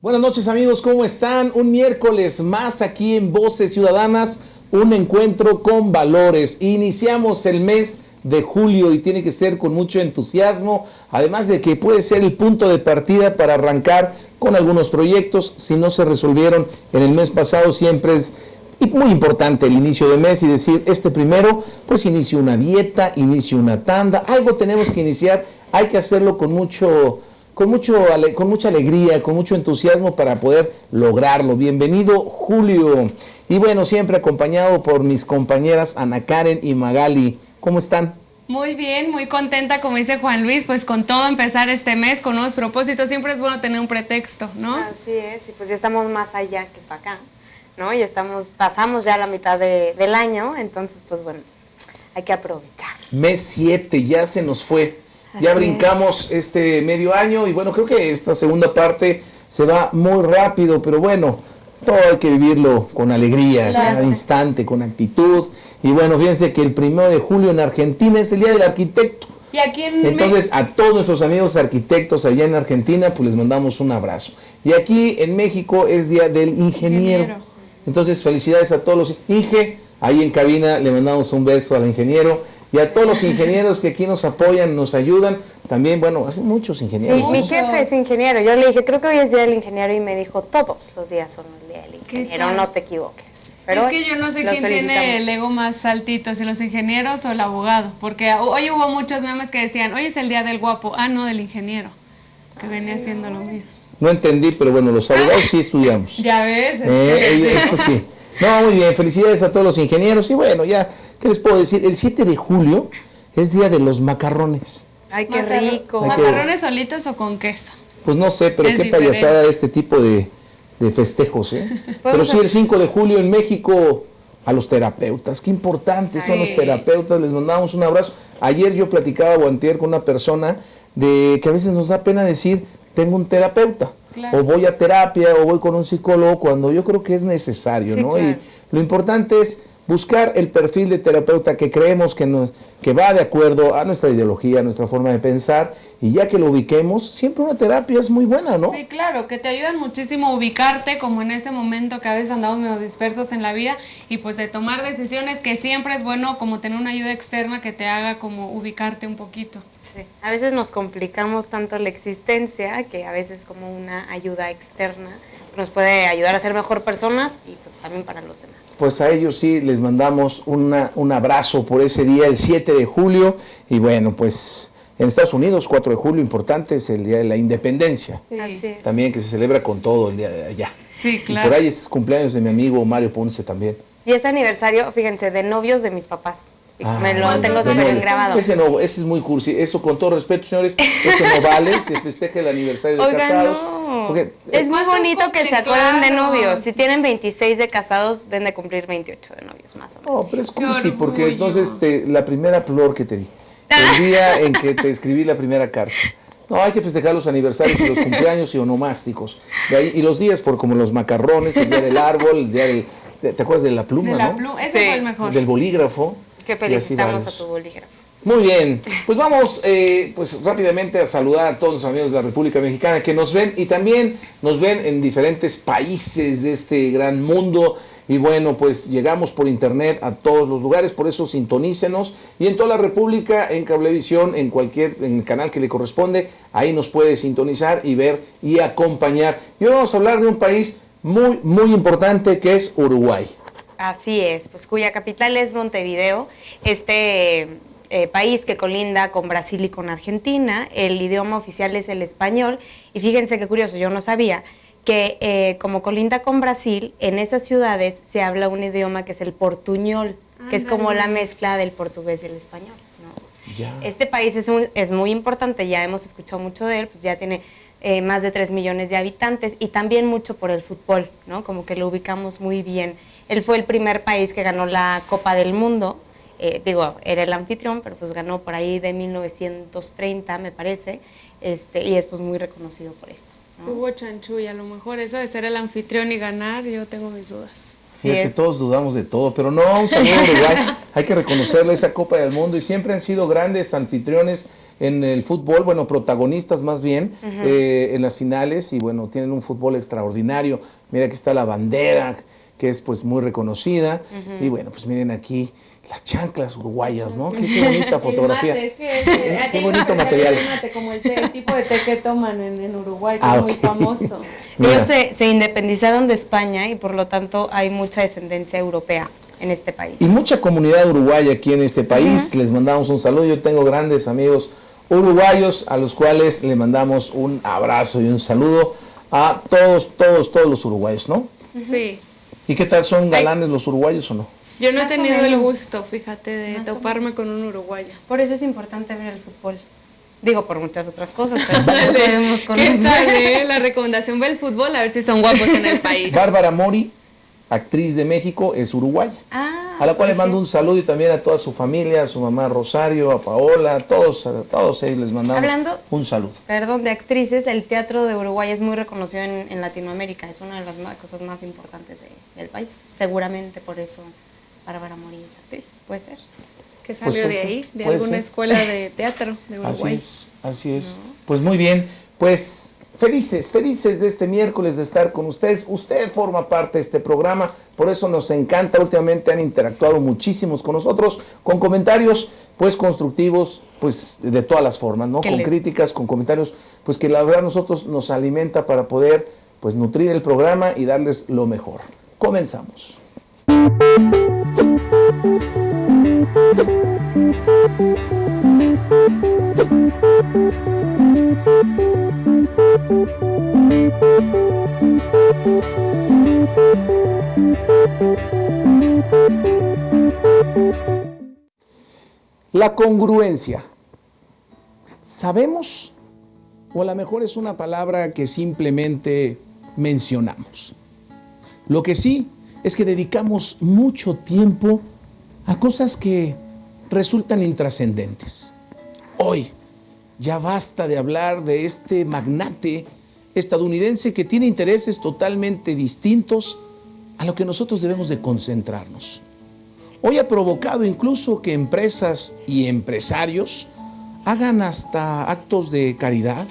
Buenas noches amigos, ¿cómo están? Un miércoles más aquí en Voces Ciudadanas, un encuentro con valores. Iniciamos el mes de julio y tiene que ser con mucho entusiasmo, además de que puede ser el punto de partida para arrancar con algunos proyectos. Si no se resolvieron en el mes pasado, siempre es muy importante el inicio de mes y decir, este primero, pues inicio una dieta, inicio una tanda, algo tenemos que iniciar, hay que hacerlo con mucha alegría, con mucho entusiasmo para poder lograrlo. Bienvenido, Julio. Y bueno, siempre acompañado por mis compañeras Ana Karen y Magali. ¿Cómo están? Muy bien, muy contenta, como dice Juan Luis, pues con todo empezar este mes con nuevos propósitos. Siempre es bueno tener un pretexto, ¿no? Así es, y pues ya estamos más allá que para acá, ¿no? Ya pasamos ya la mitad del año, entonces pues bueno, hay que aprovechar. Mes 7, ya se nos fue. Así ya brincamos este medio año y bueno, creo que esta segunda parte se va muy rápido, pero bueno, todo hay que vivirlo con alegría, cada instante, con actitud. Y bueno, fíjense que el 1 de julio en Argentina es el Día del Arquitecto. Y aquí Entonces, a todos nuestros amigos arquitectos allá en Argentina, pues les mandamos un abrazo. Y aquí en México es Día del Ingeniero. Entonces, felicidades a todos los ahí en cabina le mandamos un beso al ingeniero. Y a todos los ingenieros que aquí nos apoyan, nos ayudan, también, bueno, hacen muchos ingenieros. Sí, mi jefe es ingeniero, yo le dije, creo que hoy es Día del Ingeniero, y me dijo, todos los días son el Día del Ingeniero, no te equivoques. Pero es que yo no sé quién tiene el ego más altito, si los ingenieros o el abogado, porque hoy hubo muchos memes que decían, hoy es el Día del Guapo, no, del ingeniero, que venía haciendo lo mismo. No entendí, pero bueno, los abogados sí estudiamos. Ya ves. Esto sí. No, muy bien, felicidades a todos los ingenieros. Y bueno, ya, ¿qué les puedo decir? El 7 de julio es Día de los Macarrones. Ay, qué rico. ¿Macarrones solitos o con queso? Pues no sé, pero qué payasada este tipo de festejos, ¿eh? Pero sí, el 5 de julio en México, a los terapeutas. Qué importantes son los terapeutas, les mandamos un abrazo. Ayer yo platicaba o antier con una persona de que a veces nos da pena decir, tengo un terapeuta. Claro. O voy a terapia, o voy con un psicólogo, cuando yo creo que es necesario, sí, ¿no? Claro. Y lo importante es buscar el perfil de terapeuta que creemos que va de acuerdo a nuestra ideología, a nuestra forma de pensar, y ya que lo ubiquemos, siempre una terapia es muy buena, ¿no? Sí, claro, que te ayudan muchísimo a ubicarte, como en ese momento que a veces andamos medio dispersos en la vida, y pues de tomar decisiones, que siempre es bueno como tener una ayuda externa que te haga como ubicarte un poquito. Sí, a veces nos complicamos tanto la existencia, que a veces como una ayuda externa nos puede ayudar a ser mejor personas, y pues también para los demás. Pues a ellos sí les mandamos un abrazo por ese día, el 7 de julio, y bueno, pues en Estados Unidos, 4 de julio, importante, es el Día de la Independencia, sí. Así es. También que se celebra con todo el día de allá. Sí, claro. Y por ahí es cumpleaños de mi amigo Mario Ponce también. Y es aniversario, fíjense, de novios de mis papás. Me lo tengo súper bien grabado. Ese es muy cursi, eso con todo respeto, señores, eso no vale, se festeja el aniversario de casados. No. Porque, es muy bonito que se acuerden de novios. Si tienen 26 de casados, deben de cumplir 28 de novios, más o menos. No, pero es cursi, porque entonces la primera flor que te di, el día en que te escribí la primera carta. No, hay que festejar los aniversarios y los cumpleaños y onomásticos. De ahí, y los días como los macarrones, el día del árbol, el día del... ¿Te acuerdas de la pluma, de la no? Pluma, ese fue el mejor. Del bolígrafo. Que felicitamos a tu bolígrafo. Muy bien, pues vamos pues rápidamente a saludar a todos los amigos de la República Mexicana que nos ven y también nos ven en diferentes países de este gran mundo. Y bueno, pues llegamos por internet a todos los lugares, por eso sintonícenos. Y en toda la República, en Cablevisión, en el canal que le corresponde, ahí nos puede sintonizar y ver y acompañar. Y hoy vamos a hablar de un país muy, muy importante que es Uruguay. Así es, pues cuya capital es Montevideo, país que colinda con Brasil y con Argentina. El idioma oficial es el español, y fíjense qué curioso, yo no sabía que como colinda con Brasil, en esas ciudades se habla un idioma que es el portuñol, que es como la mezcla del portugués y el español, ¿no? Yeah. Este país es muy importante, ya hemos escuchado mucho de él, pues ya tiene más de 3 millones de habitantes, y también mucho por el fútbol, ¿no? Como que lo ubicamos muy bien. Él fue el primer país que ganó la Copa del Mundo, era el anfitrión, pero pues ganó por ahí de 1930, me parece, y es pues muy reconocido por esto, ¿no? Hugo Chanchuy, a lo mejor eso de ser el anfitrión y ganar, yo tengo mis dudas. Fíjate, todos dudamos de todo, pero no, un saludo a Uruguay. hay que reconocerle esa Copa del Mundo y siempre han sido grandes anfitriones en el fútbol, bueno, protagonistas más bien, en las finales y bueno, tienen un fútbol extraordinario. Mira, aquí está la bandera, que es pues muy reconocida y bueno, pues miren aquí las chanclas uruguayas, ¿no? Qué bonita fotografía. El mate, Qué bonito material. El mate, como el tipo de té que toman en Uruguay, que es muy famoso. Ellos se independizaron de España y por lo tanto hay mucha descendencia europea en este país. Y mucha comunidad uruguaya aquí en este país. Les mandamos un saludo. Yo tengo grandes amigos uruguayos a los cuales le mandamos un abrazo y un saludo a todos los uruguayos, ¿no? Sí. ¿Y qué tal, son galanes los uruguayos o no? Yo no he Más o tenido el menos. gusto, fíjate, de Más o toparme con un uruguayo. Por eso es importante ver el fútbol. Digo, por muchas otras cosas, pero no podemos ¿Qué conocer. sale? La recomendación ve el fútbol, a ver si son guapos en el país. Bárbara Mori, actriz de México, es uruguaya. A la cual le mando un saludo y también a toda su familia, a su mamá Rosario, a Paola, a todos ellos les mandamos un saludo. Perdón, de actrices, el teatro de Uruguay es muy reconocido en Latinoamérica, es una de las cosas más importantes del país. Seguramente por eso Bárbara Mori es actriz, puede ser. Que salió de ahí, de alguna escuela de teatro de Uruguay. Así es. No. Pues muy bien, pues felices de este miércoles de estar con ustedes. Usted forma parte de este programa, por eso nos encanta. Últimamente han interactuado muchísimos con nosotros, con comentarios pues constructivos, pues de todas las formas, ¿no? Con críticas, con comentarios, pues que la verdad a nosotros nos alimenta para poder pues nutrir el programa y darles lo mejor. Comenzamos. La congruencia. ¿Sabemos? O a lo mejor es una palabra que simplemente mencionamos. Lo que sí es que dedicamos mucho tiempo a cosas que resultan intrascendentes. Hoy ya basta de hablar de este magnate estadounidense que tiene intereses totalmente distintos a lo que nosotros debemos de concentrarnos. Hoy ha provocado incluso que empresas y empresarios hagan hasta actos de caridad,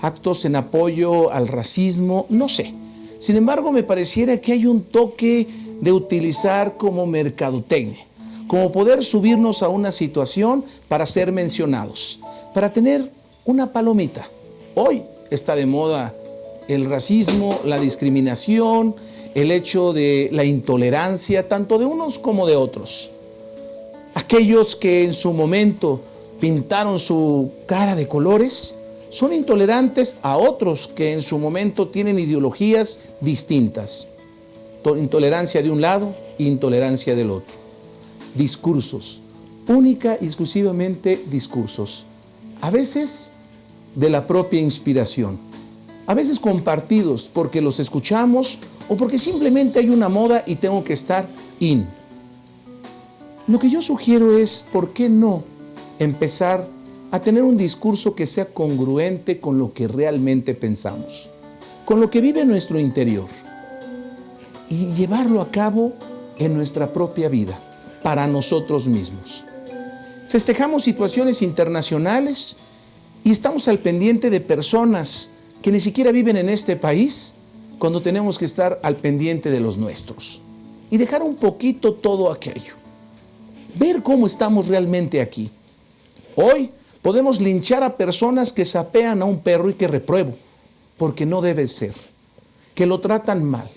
actos en apoyo al racismo, no sé. Sin embargo, me pareciera que hay un toque de utilizar como mercadotecnia, como poder subirnos a una situación para ser mencionados, para tener una palomita. Hoy está de moda el racismo, la discriminación, el hecho de la intolerancia, tanto de unos como de otros. Aquellos que en su momento pintaron su cara de colores, son intolerantes a otros que en su momento tienen ideologías distintas. Intolerancia de un lado, intolerancia del otro. Discursos, única y exclusivamente discursos. A veces de la propia inspiración, a veces compartidos porque los escuchamos o porque simplemente hay una moda y tengo que estar in. Lo que yo sugiero es, ¿por qué no empezar a tener un discurso que sea congruente con lo que realmente pensamos, con lo que vive en nuestro interior y llevarlo a cabo en nuestra propia vida, para nosotros mismos? Festejamos situaciones internacionales y estamos al pendiente de personas que ni siquiera viven en este país, cuando tenemos que estar al pendiente de los nuestros y dejar un poquito todo aquello. Ver cómo estamos realmente aquí. Hoy podemos linchar a personas que sapean a un perro y que repruebo, porque no debe ser, que lo tratan mal.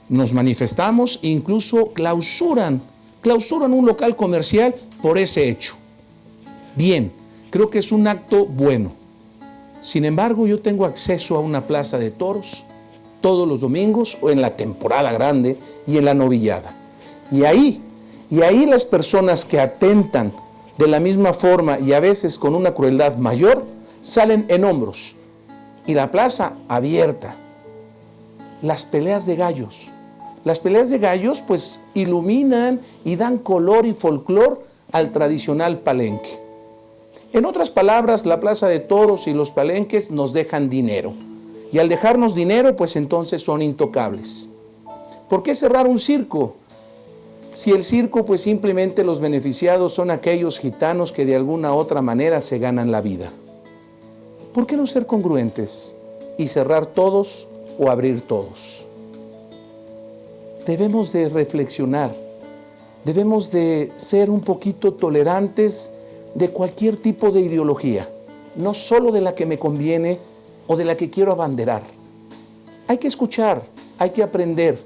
Nos manifestamos e incluso clausuran un local comercial por ese hecho. Bien, creo que es un acto bueno. Sin embargo, yo tengo acceso a una plaza de toros todos los domingos o en la temporada grande y en la novillada. Y ahí las personas que atentan de la misma forma y a veces con una crueldad mayor, salen en hombros. Y la plaza abierta. Las peleas de gallos. Las peleas de gallos pues iluminan y dan color y folclor al tradicional palenque. En otras palabras, la plaza de toros y los palenques nos dejan dinero. Y al dejarnos dinero, pues entonces son intocables. ¿Por qué cerrar un circo? Si el circo, pues simplemente los beneficiados son aquellos gitanos que de alguna otra manera se ganan la vida. ¿Por qué no ser congruentes y cerrar todos o abrir todos? Debemos de reflexionar, debemos de ser un poquito tolerantes de cualquier tipo de ideología, no solo de la que me conviene o de la que quiero abanderar. Hay que escuchar, hay que aprender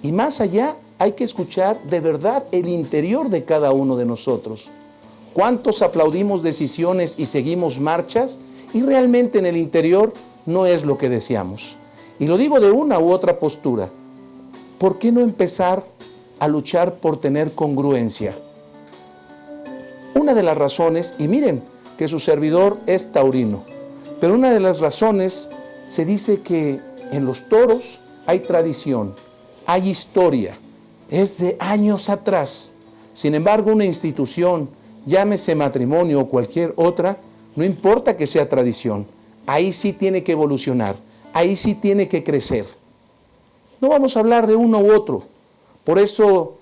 y más allá hay que escuchar de verdad el interior de cada uno de nosotros. ¿Cuántos aplaudimos decisiones y seguimos marchas y realmente en el interior no es lo que deseamos? Y lo digo de una u otra postura. ¿Por qué no empezar a luchar por tener congruencia? Una de las razones, y miren que su servidor es taurino, pero una de las razones se dice que en los toros hay tradición, hay historia, es de años atrás. Sin embargo, una institución, llámese matrimonio o cualquier otra, no importa que sea tradición, ahí sí tiene que evolucionar, ahí sí tiene que crecer. No vamos a hablar de uno u otro, por eso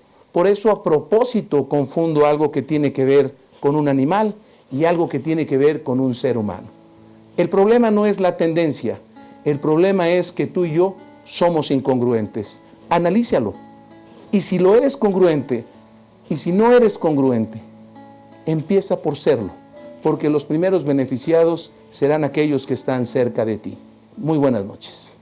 a propósito confundo algo que tiene que ver con un animal y algo que tiene que ver con un ser humano. El problema no es la tendencia, el problema es que tú y yo somos incongruentes. Analízalo. Y si lo eres congruente, y si no eres congruente, empieza por serlo, porque los primeros beneficiados serán aquellos que están cerca de ti. Muy buenas noches.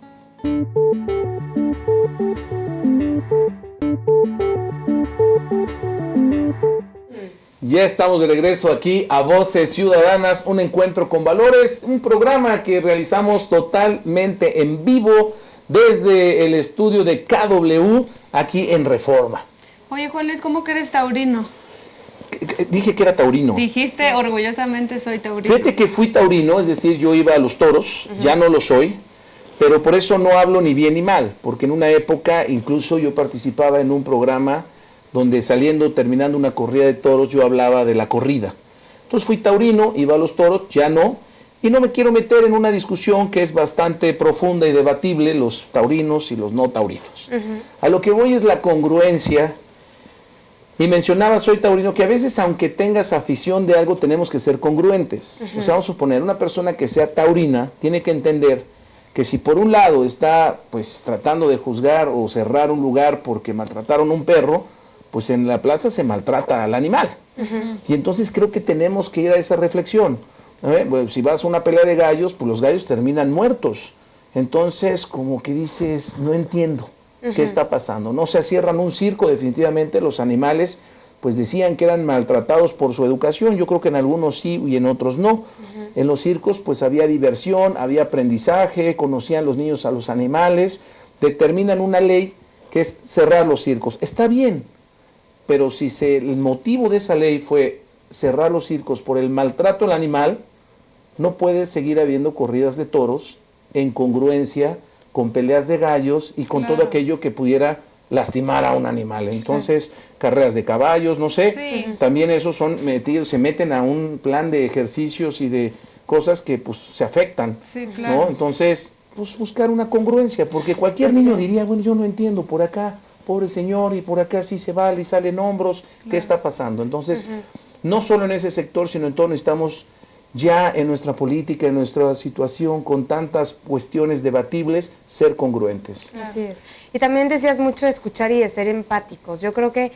Ya estamos de regreso aquí a Voces Ciudadanas, un encuentro con valores, un programa que realizamos totalmente en vivo desde el estudio de KW aquí en Reforma. Oye, Juan Luis, ¿cómo que eres taurino? Dije que era taurino. Dijiste orgullosamente soy taurino. Fíjate que fui taurino, es decir, yo iba a los toros, ya no lo soy, pero por eso no hablo ni bien ni mal, porque en una época incluso yo participaba en un programa donde terminando una corrida de toros, yo hablaba de la corrida. Entonces fui taurino, iba a los toros, ya no, y no me quiero meter en una discusión que es bastante profunda y debatible, los taurinos y los no taurinos. A lo que voy es la congruencia, y mencionaba, soy taurino, que a veces aunque tengas afición de algo, tenemos que ser congruentes. O sea, vamos a suponer, una persona que sea taurina tiene que entender que si por un lado está pues tratando de juzgar o cerrar un lugar porque maltrataron un perro, pues en la plaza se maltrata al animal. Y entonces creo que tenemos que ir a esa reflexión. Bueno, si vas a una pelea de gallos, pues los gallos terminan muertos. Entonces, como que dices, no entiendo qué está pasando. No se cierran un circo, definitivamente los animales, pues decían que eran maltratados por su educación. Yo creo que en algunos sí y en otros no. En los circos, pues había diversión, había aprendizaje, conocían los niños a los animales. Determinan una ley que es cerrar los circos. Está bien. Pero si el motivo de esa ley fue cerrar los circos por el maltrato al animal, no puede seguir habiendo corridas de toros en congruencia con peleas de gallos y con todo aquello que pudiera lastimar a un animal. Entonces, carreras de caballos, no sé, también esos son metidos, se meten a un plan de ejercicios y de cosas que pues se afectan, ¿no? Entonces, pues buscar una congruencia, porque cualquier niño diría, bueno, yo no entiendo por acá, pobre señor, y por acá sí se vale y salen hombros, ¿qué está pasando? Entonces, no solo en ese sector, sino en todo necesitamos ya en nuestra política, en nuestra situación, con tantas cuestiones debatibles, ser congruentes. Así es. Y también decías mucho de escuchar y de ser empáticos. Yo creo que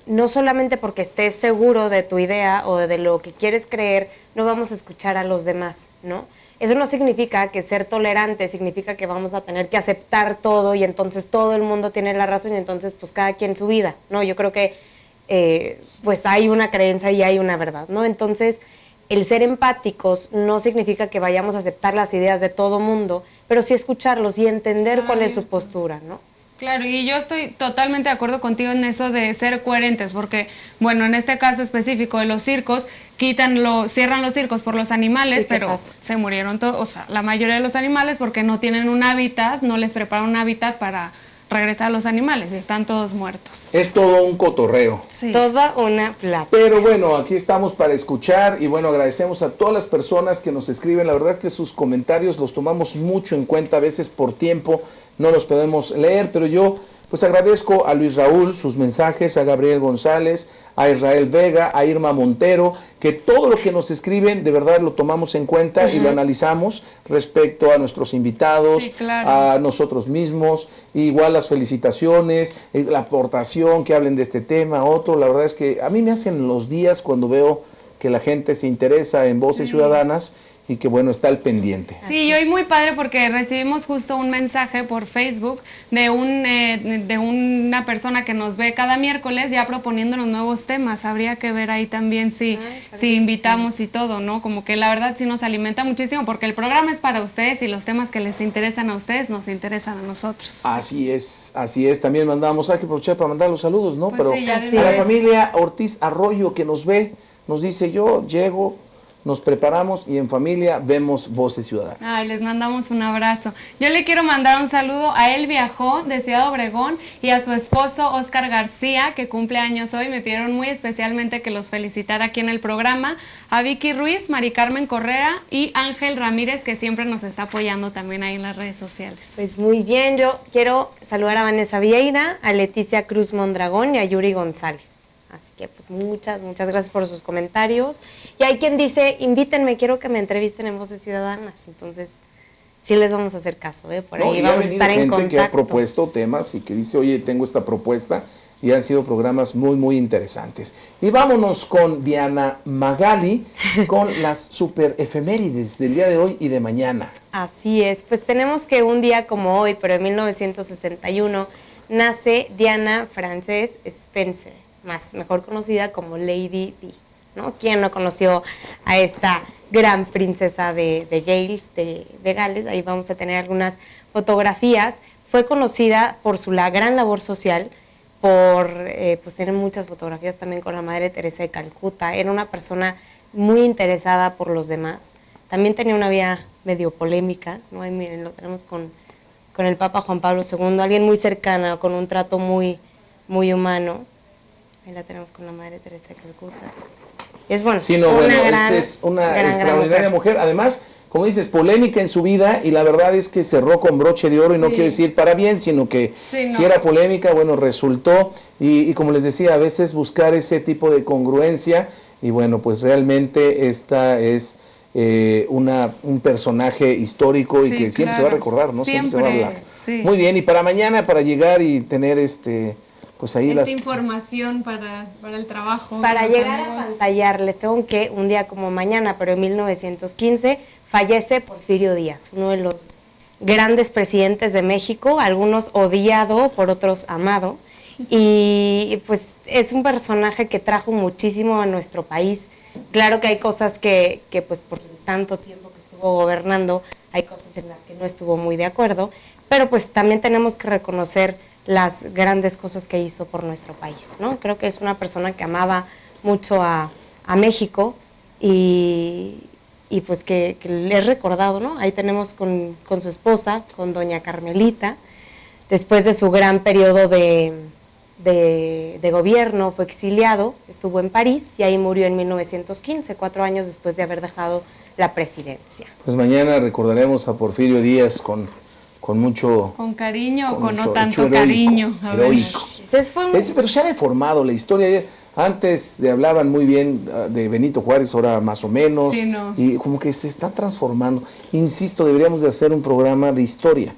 no solamente porque estés seguro de tu idea o de lo que quieres creer, no vamos a escuchar a los demás, ¿no? Eso no significa que ser tolerante significa que vamos a tener que aceptar todo y entonces todo el mundo tiene la razón y entonces pues cada quien su vida, ¿no? Yo creo que pues hay una creencia y hay una verdad, ¿no? Entonces el ser empáticos no significa que vayamos a aceptar las ideas de todo mundo, pero sí escucharlos y entender cuál es su postura, ¿no? Claro, y yo estoy totalmente de acuerdo contigo en eso de ser coherentes, porque, bueno, en este caso específico de los circos, cierran los circos por los animales, pero se murieron todos, o sea, la mayoría de los animales porque no tienen un hábitat, no les preparan un hábitat para regresar a los animales, y están todos muertos. Es todo un cotorreo. Sí. Toda una plata. Pero bueno, aquí estamos para escuchar y bueno, agradecemos a todas las personas que nos escriben. La verdad que sus comentarios los tomamos mucho en cuenta, a veces por tiempo no los podemos leer, pero yo pues agradezco a Luis Raúl sus mensajes, a Gabriel González, a Israel Vega, a Irma Montero, que todo lo que nos escriben de verdad lo tomamos en cuenta y lo analizamos respecto a nuestros invitados, a nosotros mismos, igual las felicitaciones, la aportación, que hablen de este tema, otro. La verdad es que a mí me hacen los días cuando veo que la gente se interesa en Voces Ciudadanas y que bueno, está al pendiente. Sí, y hoy muy padre porque recibimos justo un mensaje por Facebook de una persona que nos ve cada miércoles ya proponiéndonos nuevos temas. Habría que ver ahí también si invitamos y todo, ¿no? Como que la verdad sí nos alimenta muchísimo porque el programa es para ustedes y los temas que les interesan a ustedes nos interesan a nosotros. Así es. También mandamos, hay que aprovechar para mandar los saludos, ¿no? Pues pero sí, a la familia Ortiz Arroyo que nos ve, nos dice: yo llego, nos preparamos y en familia vemos Voces Ciudadanas. Ay, les mandamos un abrazo. Yo le quiero mandar un saludo a él Viajó de Ciudad Obregón y a su esposo Oscar García, que cumple años hoy. Me pidieron muy especialmente que los felicitara aquí en el programa. A Vicky Ruiz, Mari Carmen Correa y Ángel Ramírez, que siempre nos está apoyando también ahí en las redes sociales. Pues muy bien, yo quiero saludar a Vanessa Vieira, a Leticia Cruz Mondragón y a Yuri González. Así que pues muchas gracias por sus comentarios. Y hay quien dice: invítenme, quiero que me entrevisten en Voces Ciudadanas. Entonces, sí les vamos a hacer caso, por ahí vamos a estar en contacto. Que ha propuesto temas y que dice: oye, tengo esta propuesta, y han sido programas muy interesantes. Y vámonos con Diana Magali, con las super efemérides del día de hoy y de mañana. Así es, pues tenemos que un día como hoy, pero en 1961, nace Diana Frances Spencer, mejor conocida como Lady Di, ¿no? ¿Quién no conoció a esta gran princesa de Gales? Ahí vamos a tener algunas fotografías. Fue conocida por su gran labor social, por pues tener muchas fotografías también con la Madre Teresa de Calcuta. Era una persona muy interesada por los demás. También tenía una vida medio polémica, ¿no? Ahí miren, lo tenemos con el Papa Juan Pablo II, alguien muy cercana, con un trato muy humano. Ahí la tenemos con la Madre Teresa de Calcuta. Es bueno, sí, es una extraordinaria mujer. Además, como dices, polémica en su vida, y la verdad es que cerró con broche de oro, y no quiero decir para bien, sino que si era polémica, bueno, resultó, y como les decía, a veces buscar ese tipo de congruencia, y bueno, pues realmente esta es un personaje histórico y que siempre se va a recordar, ¿no? Siempre se va a hablar. Sí. Muy bien, y para mañana, para llegar y tener pues ahí esta información para el trabajo. Para llegar a pantallar, les tengo que un día como mañana, pero en 1915, fallece Porfirio Díaz, uno de los grandes presidentes de México, algunos odiado, por otros amado, y pues es un personaje que trajo muchísimo a nuestro país. Claro que hay cosas que pues por tanto tiempo que estuvo gobernando, hay cosas en las que no estuvo muy de acuerdo, pero pues también tenemos que reconocer las grandes cosas que hizo por nuestro país, ¿no? Creo que es una persona que amaba mucho a México y pues que le es recordado, ¿no? Ahí tenemos con su esposa, con doña Carmelita, después de su gran periodo de gobierno, fue exiliado, estuvo en París y ahí murió en 1915, 4 años después de haber dejado la presidencia. Pues mañana recordaremos a Porfirio Díaz con mucho... Con cariño o con no tanto cariño. Heroico. Pero se ha deformado la historia. Antes hablaban muy bien de Benito Juárez, ahora más o menos. Sí, no. Y como que se está transformando. Insisto, deberíamos de hacer un programa de historia.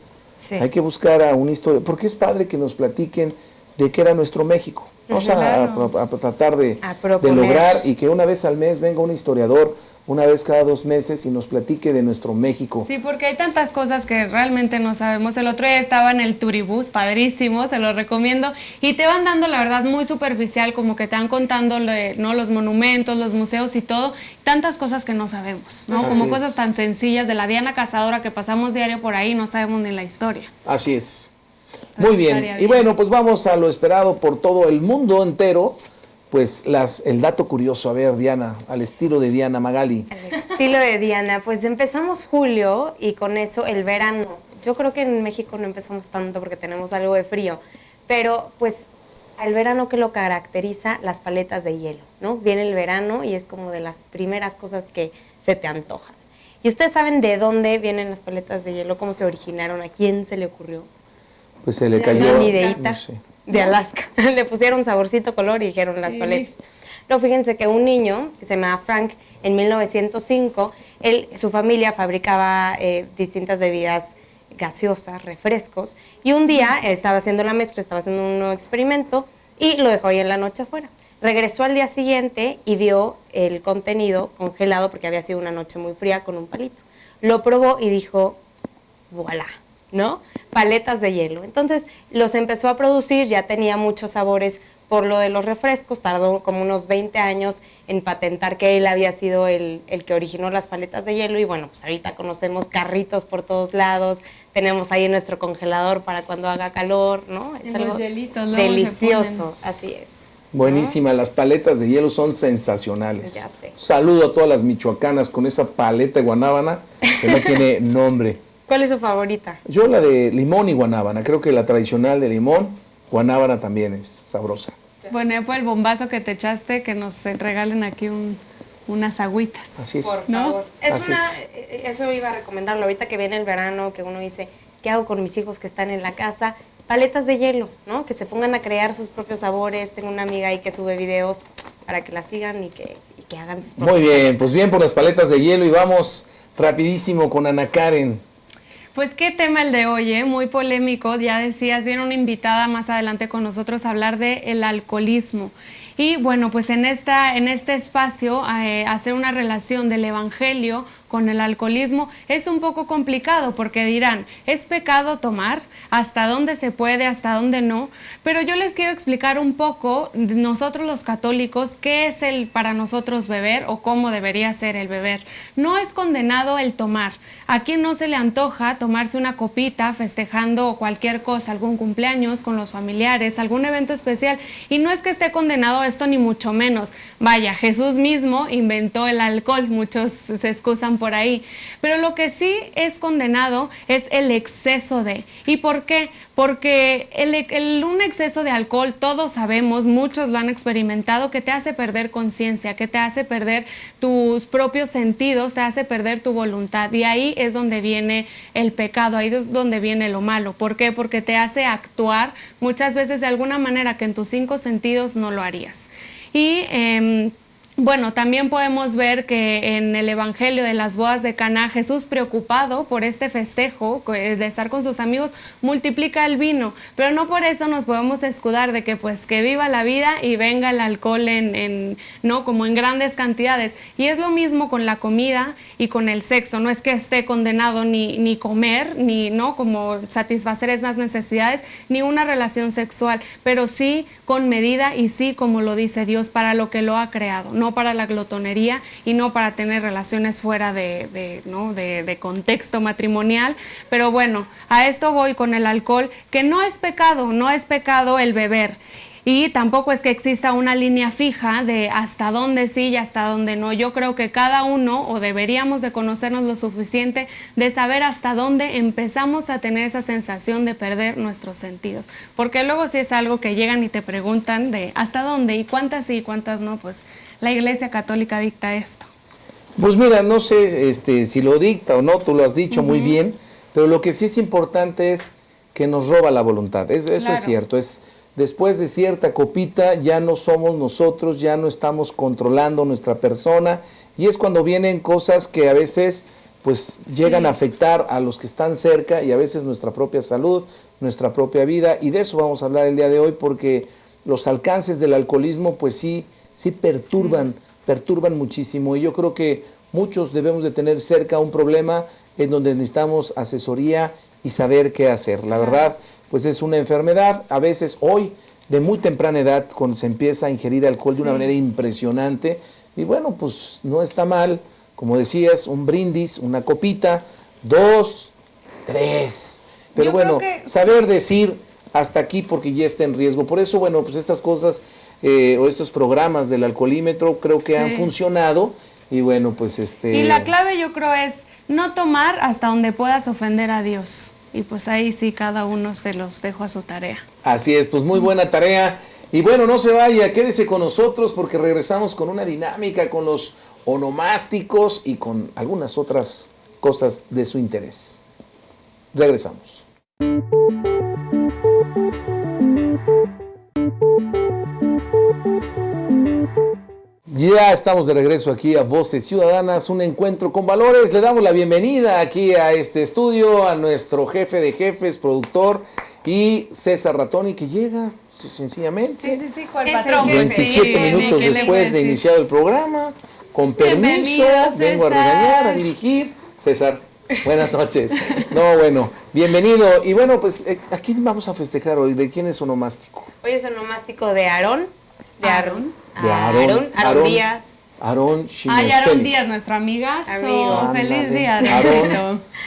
Sí. Hay que buscar a una historia, porque es padre que nos platiquen de qué era nuestro México. Vamos a tratar de lograr, y que una vez al mes venga un historiador, una vez cada 2 meses, y nos platique de nuestro México. Sí, porque hay tantas cosas que realmente no sabemos. El otro día estaba en el Turibús, padrísimo, se lo recomiendo, y te van dando la verdad muy superficial, como que te van contando los monumentos, los museos y todo, tantas cosas que no sabemos, ¿no? Como cosas tan sencillas de la Diana Cazadora que pasamos diario por ahí, no sabemos ni la historia. Así es. Muy bien. Y bueno, pues vamos a lo esperado por todo el mundo entero. Pues el dato curioso, a ver, Diana, al estilo de Diana Magali. Al estilo de Diana, pues empezamos julio y con eso el verano. Yo creo que en México no empezamos tanto porque tenemos algo de frío, pero pues al verano, ¿qué lo caracteriza? Las paletas de hielo, ¿no? Viene el verano y es como de las primeras cosas que se te antojan. ¿Y ustedes saben de dónde vienen las paletas de hielo? ¿Cómo se originaron? ¿A quién se le ocurrió? Pues se le cayó. Una ideita no sé. de Alaska. Le pusieron saborcito, color y dijeron las paletas. No, fíjense que un niño que se llama Frank, en 1905, su familia fabricaba distintas bebidas gaseosas, refrescos, y un día estaba haciendo la mezcla, estaba haciendo un nuevo experimento y lo dejó ahí en la noche afuera. Regresó al día siguiente y vio el contenido congelado porque había sido una noche muy fría con un palito. Lo probó y dijo, voilà, ¿no? Paletas de hielo. Entonces los empezó a producir, ya tenía muchos sabores por lo de los refrescos, tardó como unos 20 años en patentar que él había sido el que originó las paletas de hielo y bueno, pues ahorita conocemos carritos por todos lados, tenemos ahí nuestro congelador para cuando haga calor, ¿no? Es algo delicioso, así es. Buenísima, las paletas de hielo son sensacionales. Ya sé. Saludo a todas las michoacanas con esa paleta de guanábana que no tiene nombre. ¿Cuál es su favorita? Yo la de limón y guanábana, creo que la tradicional de limón, guanábana también es sabrosa. Bueno, fue el bombazo que te echaste, que nos regalen aquí unas agüitas. Así es. Por favor. Eso iba a recomendarlo, ahorita que viene el verano, que uno dice, ¿qué hago con mis hijos que están en la casa? Paletas de hielo, ¿no? Que se pongan a crear sus propios sabores. Tengo una amiga ahí que sube videos para que la sigan y que hagan sus propios. Muy bien, pues bien por las paletas de hielo y vamos rapidísimo con Ana Karen. Pues qué tema el de hoy, muy polémico. Ya decías, viene una invitada más adelante con nosotros a hablar del alcoholismo. Y bueno, pues en este espacio hacer una relación del evangelio con el alcoholismo es un poco complicado porque dirán, ¿es pecado tomar? ¿Hasta dónde se puede? ¿Hasta dónde no? Pero yo les quiero explicar un poco, nosotros los católicos, qué es para nosotros beber o cómo debería ser el beber. No es condenado el tomar. ¿A quién no se le antoja tomarse una copita festejando cualquier cosa, algún cumpleaños con los familiares, algún evento especial? Y no es que esté condenado esto ni mucho menos. Vaya, Jesús mismo inventó el alcohol, muchos se excusan por ahí. Pero lo que sí es condenado es el exceso de. ¿Y por qué? Porque un exceso de alcohol, todos sabemos, muchos lo han experimentado, que te hace perder conciencia, que te hace perder tus propios sentidos, te hace perder tu voluntad. Y ahí es donde viene el pecado, ahí es donde viene lo malo. ¿Por qué? Porque te hace actuar muchas veces de alguna manera que en tus 5 sentidos no lo harías. Y bueno, también podemos ver que en el Evangelio de las bodas de Caná, Jesús, preocupado por este festejo de estar con sus amigos, multiplica el vino, pero no por eso nos podemos escudar de que pues que viva la vida y venga el alcohol no como en grandes cantidades. Y es lo mismo con la comida y con el sexo, no es que esté condenado ni comer, ni no como satisfacer esas necesidades, ni una relación sexual, pero sí con medida y sí como lo dice Dios, para lo que lo ha creado, no para la glotonería y no para tener relaciones fuera de contexto matrimonial. Pero bueno, a esto voy con el alcohol, que no es pecado el beber. Y tampoco es que exista una línea fija de hasta dónde sí y hasta dónde no. Yo creo que cada uno, o deberíamos de conocernos lo suficiente, de saber hasta dónde empezamos a tener esa sensación de perder nuestros sentidos. Porque luego si es algo que llegan y te preguntan de hasta dónde y cuántas sí y cuántas no, pues la Iglesia Católica dicta esto. Pues mira, no sé si lo dicta o no, tú lo has dicho muy bien, pero lo que sí es importante es que nos roba la voluntad. Eso claro. Es cierto, después de cierta copita ya no somos nosotros, ya no estamos controlando nuestra persona y es cuando vienen cosas que a veces pues llegan a afectar a los que están cerca y a veces nuestra propia salud, nuestra propia vida, y de eso vamos a hablar el día de hoy porque los alcances del alcoholismo pues sí perturban muchísimo y yo creo que muchos debemos de tener cerca un problema en donde necesitamos asesoría y saber qué hacer. La verdad, pues es una enfermedad, a veces hoy, de muy temprana edad, cuando se empieza a ingerir alcohol de una manera impresionante, y bueno, pues no está mal, como decías, un brindis, una copita, 2, 3, pero bueno, saber decir hasta aquí porque ya está en riesgo. Por eso, bueno, pues estas cosas o estos programas del alcoholímetro creo que han funcionado, y bueno, pues Y la clave yo creo es no tomar hasta donde puedas ofender a Dios. Y pues ahí sí, cada uno se los dejo a su tarea. Así es, pues muy buena tarea. Y bueno, no se vaya, quédese con nosotros porque regresamos con una dinámica con los onomásticos y con algunas otras cosas de su interés. Regresamos. Ya estamos de regreso aquí a Voces Ciudadanas, un encuentro con valores. Le damos la bienvenida aquí a este estudio a nuestro jefe de jefes, productor y César Ratoni, que llega sencillamente Sí, ¿cuál patrón? 27 minutos después de iniciado el programa. Con permiso, vengo a regañar, a dirigir. César, buenas noches. No, bueno, bienvenido. Y bueno, pues, ¿a quién vamos a festejar hoy? ¿De quién es onomástico? Hoy es onomástico de Aarón. De Aarón Díaz. Aarón Aarón Díaz, nuestra amiga. Feliz día.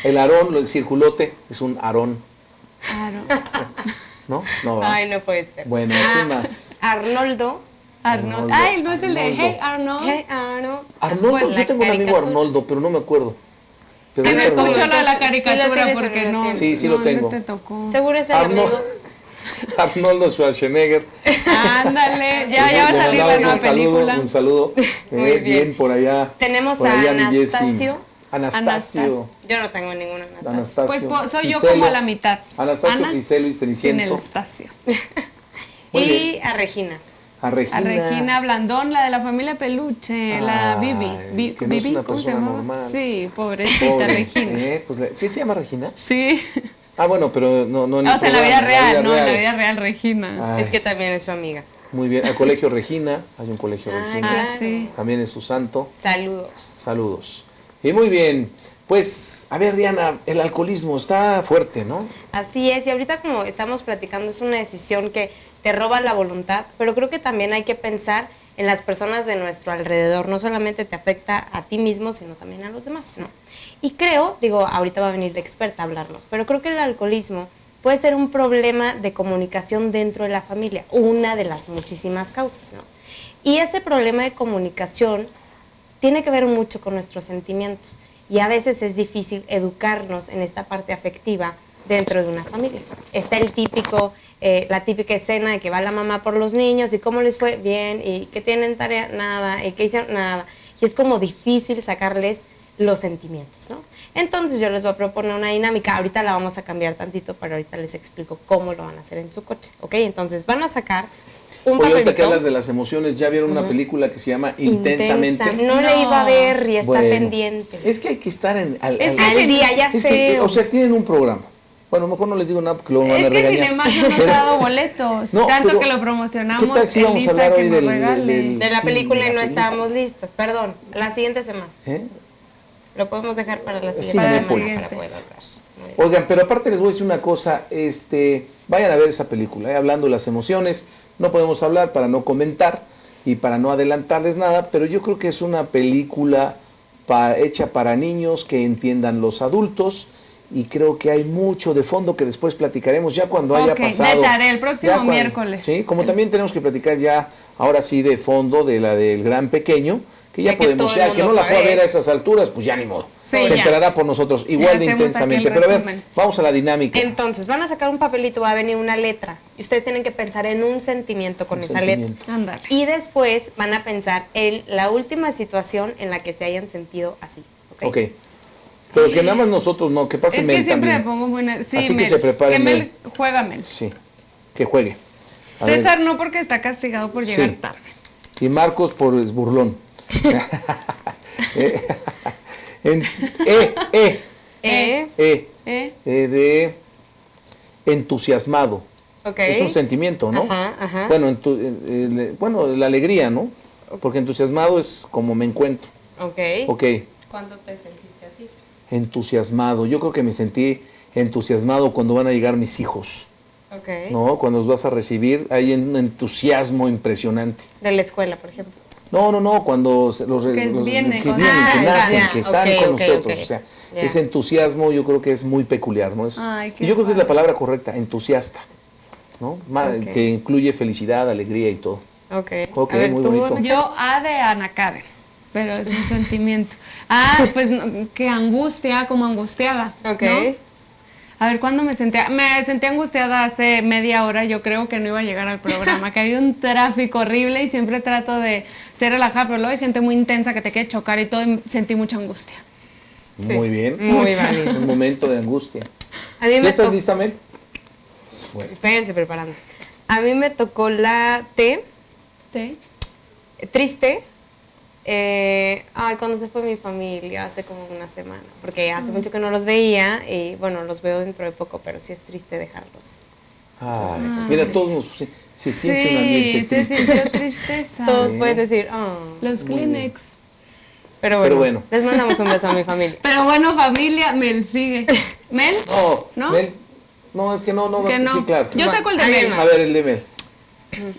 Aarón, el circulote, es un Aarón. ¿No? No. Ay, no puede ser. Bueno, ¿quién más? Arnoldo. Ay, no es el de Hey Arnold. Hey Arnold. Arnoldo, Pues, yo tengo un amigo Arnoldo, pero no me acuerdo. Que me escuchó lo de la caricatura sí porque no. Sí, lo tengo. No te tocó. Seguro es el amigo. Arnoldo Schwarzenegger. Ándale, ya va a salir la nueva película. Un saludo. Muy bien por allá. Tenemos por allá, a Anastasio. Yo no tengo ningún Anastasio. Pues soy yo como a la mitad. Anastasio, Picelo y Ceniciento. Estacio. Y a Regina. A Regina Blandón, la de la familia Peluche, la Bibi. Que no es una persona normal. Sí, pobrecita Regina. ¿Sí se llama Regina? Sí. Bueno, pero no en o sea, en la vida real, no, en la vida real Regina. Es que también es su amiga. Muy bien, al colegio Regina, hay un colegio Regina. Claro. Sí. También es su santo. Saludos. Y muy bien, pues, a ver, Diana, el alcoholismo está fuerte, ¿no? Así es, y ahorita como estamos platicando, es una decisión que te roba la voluntad, pero creo que también hay que pensar en las personas de nuestro alrededor, no solamente te afecta a ti mismo, sino también a los demás, ¿no? Y creo, ahorita va a venir la experta a hablarnos, pero creo que el alcoholismo puede ser un problema de comunicación dentro de la familia, una de las muchísimas causas, ¿no? Y ese problema de comunicación tiene que ver mucho con nuestros sentimientos, y a veces es difícil educarnos en esta parte afectiva dentro de una familia. Está la típica escena de que va la mamá por los niños y cómo les fue bien, y que tienen tarea, nada, y que hicieron nada, y es como difícil sacarles los sentimientos, ¿no? Entonces yo les voy a proponer una dinámica, ahorita la vamos a cambiar tantito, pero ahorita les explico cómo lo van a hacer en su coche, ¿ok? Entonces van a sacar un papelito. Ahorita que hablas de las emociones, ¿ya vieron una película que se llama Intensamente? No la iba a ver y está pendiente. Es que hay que estar al día, ya sé. O sea, tienen un programa. Bueno, mejor no les digo nada porque luego me van a regañar. Es que Cinemax no nos ha dado boletos, tanto que lo promocionamos. ¿Qué tal si vamos a hablar hoy de la película y no estábamos listas? Perdón, la siguiente semana. Lo podemos dejar para la siguiente semana para poder hablar. Oigan, pero aparte les voy a decir una cosa, vayan a ver esa película, hablando de las emociones, no podemos hablar para no comentar y para no adelantarles nada, pero yo creo que es una película hecha para niños que entiendan los adultos, y creo que hay mucho de fondo que después platicaremos ya cuando haya pasado. El próximo miércoles. Sí, como también tenemos que platicar ya, ahora sí, de fondo de la del Gran Pequeño, que ya podemos, ya que no la fue a ver a esas alturas, pues ya ni modo. Sí, se enterará por nosotros, igual de intensamente. Pero a ver, vamos a la dinámica. Entonces, van a sacar un papelito, va a venir una letra, y ustedes tienen que pensar en un sentimiento con esa letra. Ándale. Y después van a pensar en la última situación en la que se hayan sentido así. Ok. Pero que nada más nosotros no, que pase Mel también. Es que siempre me pongo muy nerviosa. Sí, así que se prepare Mel. Juega Mel. Sí, que juegue. César no, porque está castigado por llegar tarde. Y Marcos por burlón. De entusiasmado. Okay. Es un sentimiento, ¿no? Ajá. Bueno, la alegría, ¿no? Porque entusiasmado es como me encuentro. Ok. ¿Cuándo te sentiste así? Entusiasmado. Yo creo que me sentí entusiasmado cuando van a llegar mis hijos. Ok. ¿No? Cuando los vas a recibir, hay un entusiasmo impresionante. De la escuela, por ejemplo. No, cuando los que vienen, que nacen, que están con nosotros. O sea, ese entusiasmo yo creo que es muy peculiar, ¿no? Y yo creo que es la palabra correcta, entusiasta, ¿no? Que incluye felicidad, alegría y todo. Ok, ver, muy bonito. Yo A de Ana Karen, pero es un sentimiento. Pues que angustia, como angustiada. Ok. ¿No? A ver, ¿cuándo me sentía? Me sentí angustiada hace media hora, yo creo que no iba a llegar al programa, que había un tráfico horrible y siempre trato de ser relajada, pero luego hay gente muy intensa que te quiere chocar y todo, y sentí mucha angustia. Sí. Muy bien. Muy bien. Es un momento de angustia. A mí ¿Ya estás lista, Mel? Bueno. Espérense preparando. A mí me tocó la T. Triste. Cuando se fue mi familia, hace como una semana, porque hace mucho que no los veía y bueno, los veo dentro de poco, pero sí es triste dejarlos. Mira, todos se siente un ambiente triste. Se sintió tristeza. Todos pueden decir, los Kleenex. Pero bueno, les mandamos un beso a mi familia. Pero bueno, familia, Mel sigue. ¿Mel? No. Mel. No, es que no. Que no. Sí, claro. Yo sé cuál de Mel. A ver, el de Mel.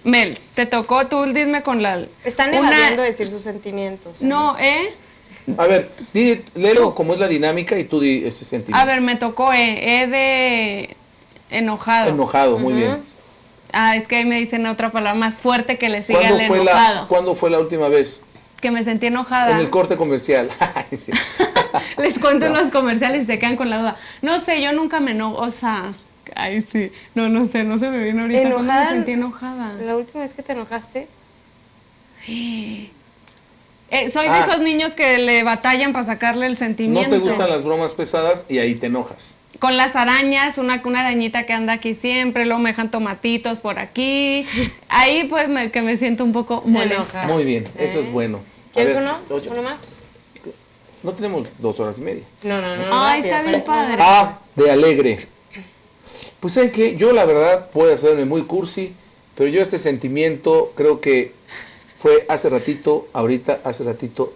Mel, te tocó, tú dime con la... Están evadiendo decir sus sentimientos. No, A ver, léelo como es la dinámica y tú di ese sentimiento. A ver, me tocó de enojado. Enojado, muy bien. Es que ahí me dicen otra palabra más fuerte que le sigue al enojado. ¿Cuándo fue la última vez? Que me sentí enojada. En el corte comercial. Les cuento en los comerciales y se quedan con la duda. No sé, yo nunca me enojo, o sea... Ay, sí. No sé, no se me viene ahorita. ¿Enojada? ¿Cuándo me sentí enojada? ¿La última vez que te enojaste? Soy de esos niños que le batallan para sacarle el sentimiento. No te gustan las bromas pesadas y ahí te enojas. Con las arañas, una arañita que anda aquí siempre, luego me dejan tomatitos por aquí. Ahí pues que me siento un poco molesta. Muy bien, eso es bueno. ¿Quieres uno? ¿Uno más? No tenemos 2 horas y media. No. Ay, está bien padre. De alegre. Pues ¿saben qué? Yo la verdad puedo hacerme muy cursi, pero yo este sentimiento creo que fue hace ratito, ahorita, hace ratito.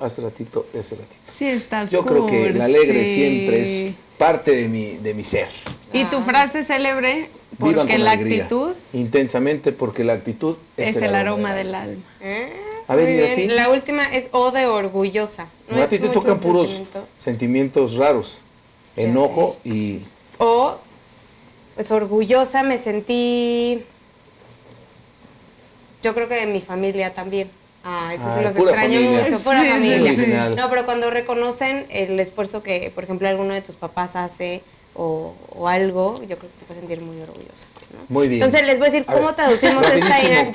Sí, está Yo creo que el alegre siempre es parte de mi ser. ¿Y tu frase célebre? Porque la actitud... Intensamente, porque la actitud es el aroma del alma. A ver, ¿y a ti? La última es O de orgullosa. A ti te tocan puros sentimientos raros. Enojo y... Pues orgullosa me sentí, yo creo que de mi familia también. Es que se los extraño mucho, pura familia. Sí. No, pero cuando reconocen el esfuerzo que, por ejemplo, alguno de tus papás hace o algo, yo creo que te vas a sentir muy orgullosa, ¿no? Muy bien. Entonces les voy a decir cómo traducimos esta idea.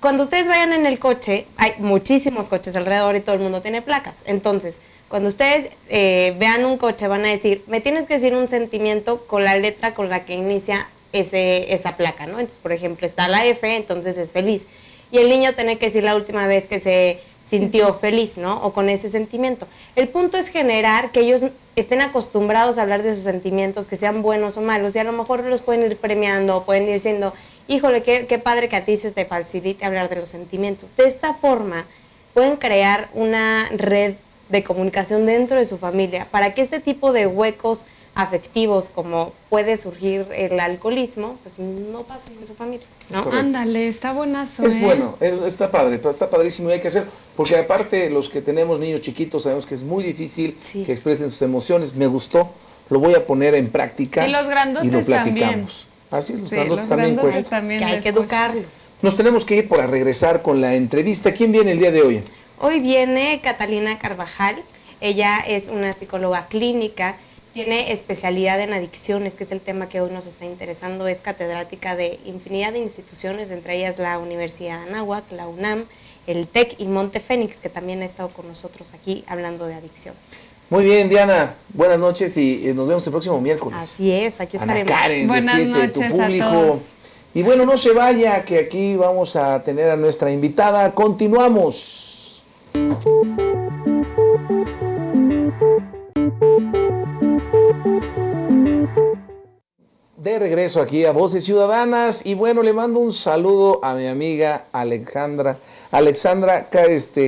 Cuando ustedes vayan en el coche, hay muchísimos coches alrededor y todo el mundo tiene placas. Entonces, cuando ustedes vean un coche van a decir, me tienes que decir un sentimiento con la letra con la que inicia esa placa, ¿no? Entonces, por ejemplo, está la F, entonces es feliz. Y el niño tiene que decir la última vez que se sintió feliz, ¿no? O con ese sentimiento. El punto es generar que ellos estén acostumbrados a hablar de sus sentimientos, que sean buenos o malos, y a lo mejor los pueden ir premiando, pueden ir diciendo, híjole, qué padre que a ti se te facilite hablar de los sentimientos. De esta forma, pueden crear una red de comunicación dentro de su familia, para que este tipo de huecos afectivos como puede surgir el alcoholismo, pues no pasen en su familia, ¿no? Ándale, está buenazo. Es bueno, está padre, está padrísimo y hay que hacer, porque aparte los que tenemos niños chiquitos sabemos que es muy difícil que expresen sus emociones. Me gustó, lo voy a poner en práctica y los grandotes y lo platicamos. También. Así, los grandotes también cuesta. Que hay que educarlo. Nos tenemos que ir para regresar con la entrevista. ¿Quién viene el día de hoy? Hoy viene Catalina Carvajal. Ella es una psicóloga clínica, tiene especialidad en adicciones, que es el tema que hoy nos está interesando. Es catedrática de infinidad de instituciones, entre ellas la Universidad de Anáhuac, la UNAM, el TEC y Monte Fénix, que también ha estado con nosotros aquí hablando de adicciones. Muy bien, Diana, buenas noches y nos vemos el próximo miércoles. Así es, aquí estaremos. Ana Karen, buenas despídete noches de tu público. A todos. Y bueno, no se vaya, que aquí vamos a tener a nuestra invitada. Continuamos. De regreso aquí a Voces Ciudadanas y bueno, le mando un saludo a mi amiga Alexandra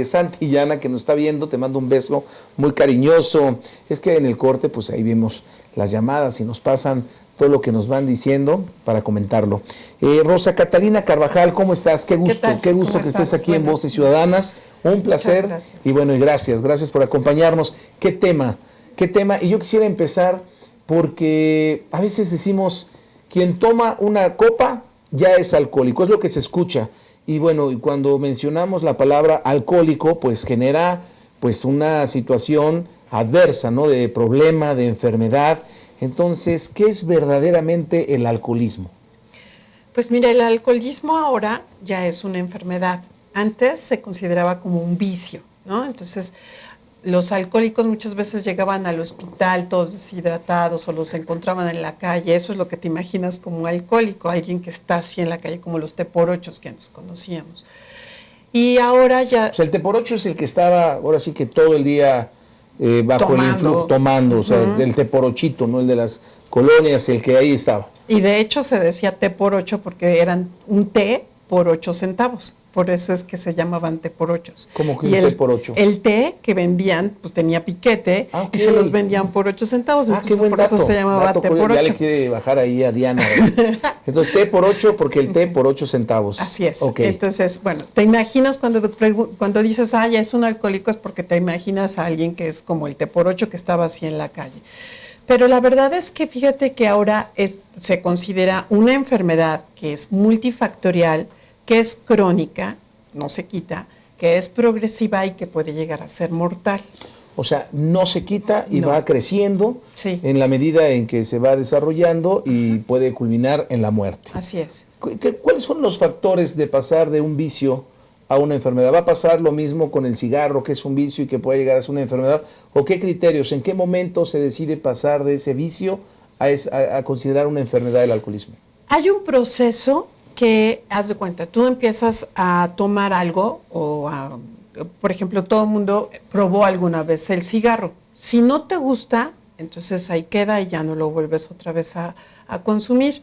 Santillana, que nos está viendo. Te mando un beso muy cariñoso. Es que en el corte pues ahí vemos las llamadas y nos pasan todo lo que nos van diciendo para comentarlo. Rosa Catalina Carvajal, ¿cómo estás? Qué gusto que estés aquí en Voces Ciudadanas. Un placer. Y bueno, y gracias por acompañarnos. ¿Qué tema? Y yo quisiera empezar porque a veces decimos, quien toma una copa ya es alcohólico, es lo que se escucha. Y bueno, y cuando mencionamos la palabra alcohólico, pues genera pues una situación adversa, ¿no? De problema, de enfermedad. Entonces, ¿qué es verdaderamente el alcoholismo? Pues mira, el alcoholismo ahora ya es una enfermedad. Antes se consideraba como un vicio, ¿no? Entonces, los alcohólicos muchas veces llegaban al hospital todos deshidratados o los encontraban en la calle. Eso es lo que te imaginas como alcohólico, alguien que está así en la calle, como los teporochos que antes conocíamos. Y ahora ya... O sea, el teporocho es el que estaba, ahora sí que todo el día bajo el influjo, tomando, o sea, del teporochito, ¿no? El de las colonias, el que ahí estaba. Y de hecho se decía té por 8 porque eran un té por 8 centavos. Por eso es que se llamaban té por 8. ¿Cómo que un té por 8? El té que vendían, pues tenía piquete, y se los vendían por 8 centavos. Entonces, qué buen por dato. Eso se llamaba té por 8. Ya le quiere bajar ahí a Diana. Entonces, té por 8 porque el té por 8 centavos. Así es. Okay. Entonces, bueno, te imaginas cuando dices, ya es un alcohólico, es porque te imaginas a alguien que es como el té por 8 que estaba así en la calle. Pero la verdad es que fíjate que ahora se considera una enfermedad que es multifactorial, que es crónica, no se quita, que es progresiva y que puede llegar a ser mortal. O sea, no se quita y va creciendo en la medida en que se va desarrollando y puede culminar en la muerte. Así es. ¿Cuáles son los factores de pasar de un vicio a una enfermedad? ¿Va a pasar lo mismo con el cigarro, que es un vicio y que puede llegar a ser una enfermedad? ¿O qué criterios, en qué momento se decide pasar de ese vicio a considerar una enfermedad del alcoholismo? Hay un proceso que, haz de cuenta, tú empiezas a tomar algo por ejemplo, todo el mundo probó alguna vez el cigarro. Si no te gusta, entonces ahí queda y ya no lo vuelves otra vez a consumir.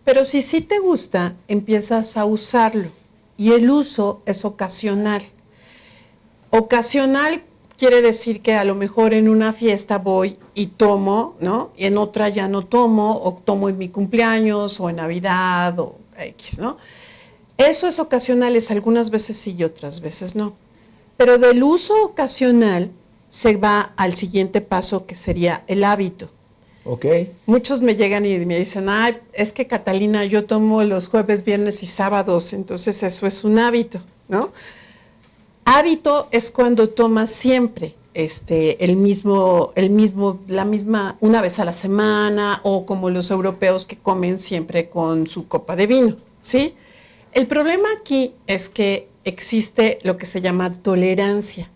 Pero si sí te gusta, empiezas a usarlo. Y el uso es ocasional. Ocasional quiere decir que a lo mejor en una fiesta voy y tomo, ¿no? Y en otra ya no tomo, o tomo en mi cumpleaños, o en Navidad, o X, ¿no? Eso es ocasional, es algunas veces sí y otras veces no. Pero del uso ocasional se va al siguiente paso, que sería el hábito. Okay. Muchos me llegan y me dicen, es que Catalina, yo tomo los jueves, viernes y sábados, entonces eso es un hábito, ¿no? Hábito es cuando tomas siempre la misma, una vez a la semana, o como los europeos que comen siempre con su copa de vino, ¿sí? El problema aquí es que existe lo que se llama tolerancia.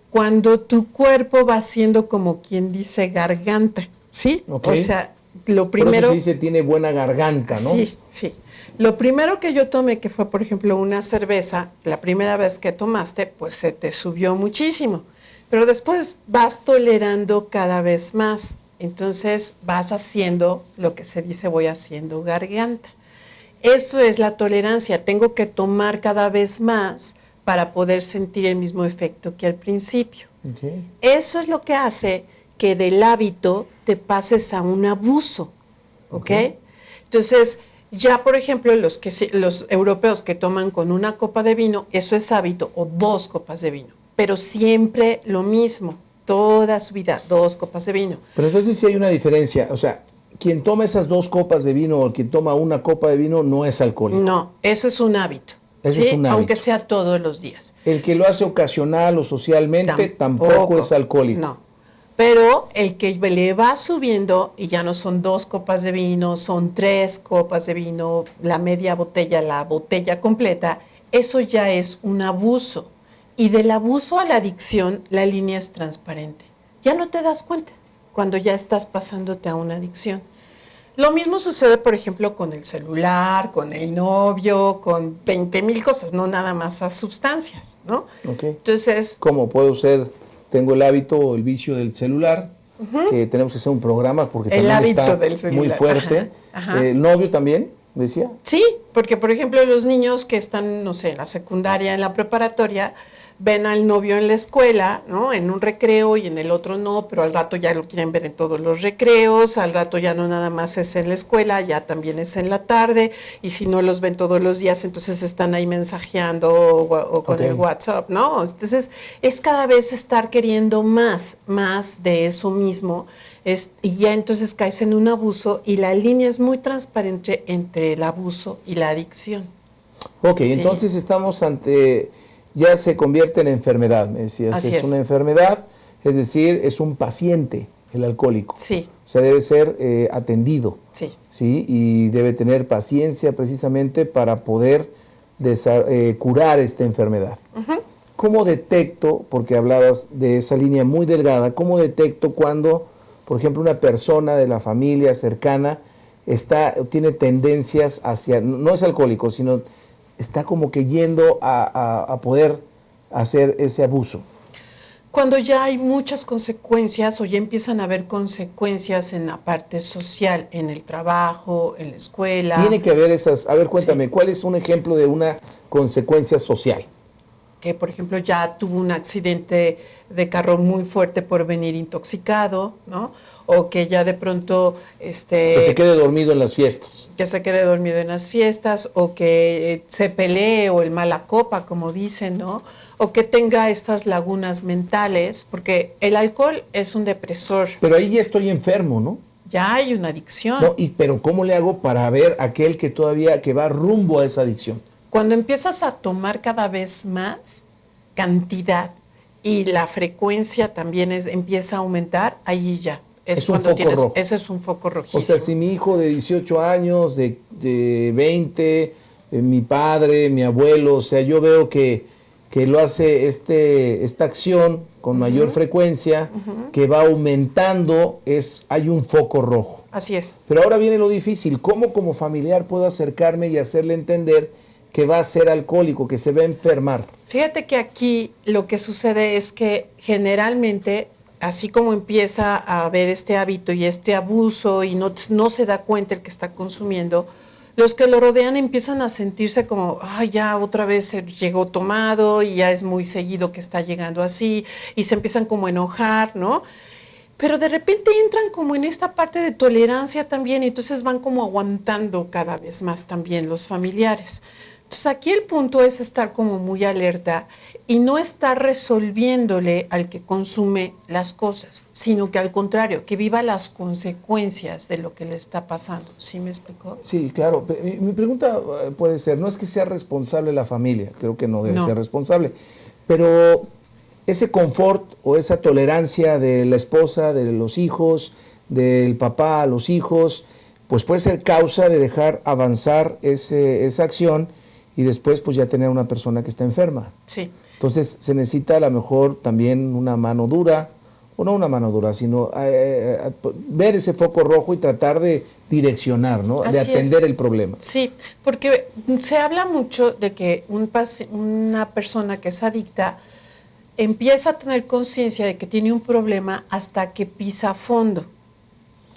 Cuando tu cuerpo va siendo, como quien dice, garganta, ¿sí? Okay. O sea, lo primero... Por eso se dice tiene buena garganta, ¿no? Sí, sí. Lo primero que yo tomé, que fue, por ejemplo, una cerveza, la primera vez que tomaste, pues se te subió muchísimo. Pero después vas tolerando cada vez más. Entonces vas haciendo lo que se dice, voy haciendo garganta. Eso es la tolerancia. Tengo que tomar cada vez más para poder sentir el mismo efecto que al principio. Okay. Eso es lo que hace que del hábito te pases a un abuso, ¿ok? Entonces, ya por ejemplo, los europeos que toman con una copa de vino, eso es hábito, o 2 copas de vino, pero siempre lo mismo, toda su vida, 2 copas de vino. Pero entonces sí hay una diferencia, o sea, quien toma esas 2 copas de vino o quien toma una copa de vino no es alcohólico. No, eso es un hábito. Eso ¿sí? es un hábito. Aunque sea todos los días. El que lo hace ocasional o socialmente tampoco es alcohólico. No, pero el que le va subiendo y ya no son 2 copas de vino, son 3 copas de vino, la media botella, la botella completa, eso ya es un abuso. Y del abuso a la adicción, la línea es transparente. Ya no te das cuenta cuando ya estás pasándote a una adicción. Lo mismo sucede, por ejemplo, con el celular, con el novio, con 20,000 cosas, no nada más a sustancias, ¿no? Okay. Entonces, ¿cómo puedo ser? Tengo el hábito o el vicio del celular, que tenemos que hacer un programa porque el también hábito está del celular. muy fuerte. Ajá. ¿El novio también, decía? Sí, porque por ejemplo los niños que están, no sé, en la secundaria, en la preparatoria, ven al novio en la escuela, ¿no? En un recreo y en el otro no, pero al rato ya lo quieren ver en todos los recreos, al rato ya no nada más es en la escuela, ya también es en la tarde, y si no los ven todos los días, entonces están ahí mensajeando o con el WhatsApp, ¿no? Entonces es cada vez estar queriendo más de eso mismo, y ya entonces caes en un abuso y la línea es muy transparente entre el abuso y la adicción. Ok, Sí. entonces estamos ante... Ya se convierte en enfermedad, me decías. Así es una enfermedad, es decir, es un paciente el alcohólico. Sí. O sea, debe ser atendido. Sí. ¿Sí? Y debe tener paciencia precisamente para poder curar esta enfermedad. ¿cómo detecto, porque hablabas de esa línea muy delgada, cómo detecto cuando, por ejemplo, una persona de la familia cercana tiene tendencias hacia, no es alcohólico, sino está como que yendo a poder hacer ese abuso? Cuando ya hay muchas consecuencias o ya empiezan a haber consecuencias en la parte social, en el trabajo, en la escuela. Tiene que haber esas, a ver, cuéntame, ¿cuál es un ejemplo de una consecuencia social? Que, por ejemplo, ya tuvo un accidente de carro muy fuerte por venir intoxicado, ¿no? O que ya de pronto... que se quede dormido en las fiestas. Que se quede dormido en las fiestas, o que se pelee, o el mala copa, como dicen, ¿no? O que tenga estas lagunas mentales, porque el alcohol es un depresor. Pero ahí ya estoy enfermo, ¿no? Ya hay una adicción. No, pero ¿cómo le hago para ver aquel que todavía que va rumbo a esa adicción? Cuando empiezas a tomar cada vez más cantidad y la frecuencia también empieza a aumentar, ahí ya. Es un foco rojo. Ese es un foco rojísimo. O sea, si mi hijo de 18 años, de 20, mi padre, mi abuelo, o sea, yo veo que lo hace esta acción con mayor frecuencia, que va aumentando, hay un foco rojo. Así es. Pero ahora viene lo difícil, ¿cómo como familiar puedo acercarme y hacerle entender que va a ser alcohólico, que se va a enfermar? Fíjate que aquí lo que sucede es que generalmente, así como empieza a haber este hábito y este abuso y no se da cuenta el que está consumiendo, los que lo rodean empiezan a sentirse como, ay, ya otra vez se llegó tomado y ya es muy seguido que está llegando así, y se empiezan como a enojar, ¿no? Pero de repente entran como en esta parte de tolerancia también, y entonces van como aguantando cada vez más también los familiares. Entonces aquí el punto es estar como muy alerta y no estar resolviéndole al que consume las cosas, sino que al contrario, que viva las consecuencias de lo que le está pasando. ¿Sí me explicó? Sí, claro. Mi pregunta puede ser, no es que sea responsable la familia, creo que no debe ser responsable, pero ese confort o esa tolerancia de la esposa, de los hijos, del papá a los hijos, pues puede ser causa de dejar avanzar esa acción y después pues ya tener una persona que está enferma. Sí. Entonces se necesita a lo mejor también una mano dura, o no una mano dura, sino ver ese foco rojo y tratar de direccionar, ¿no? De atender el problema. Sí, porque se habla mucho de que una persona que es adicta empieza a tener conciencia de que tiene un problema hasta que pisa fondo.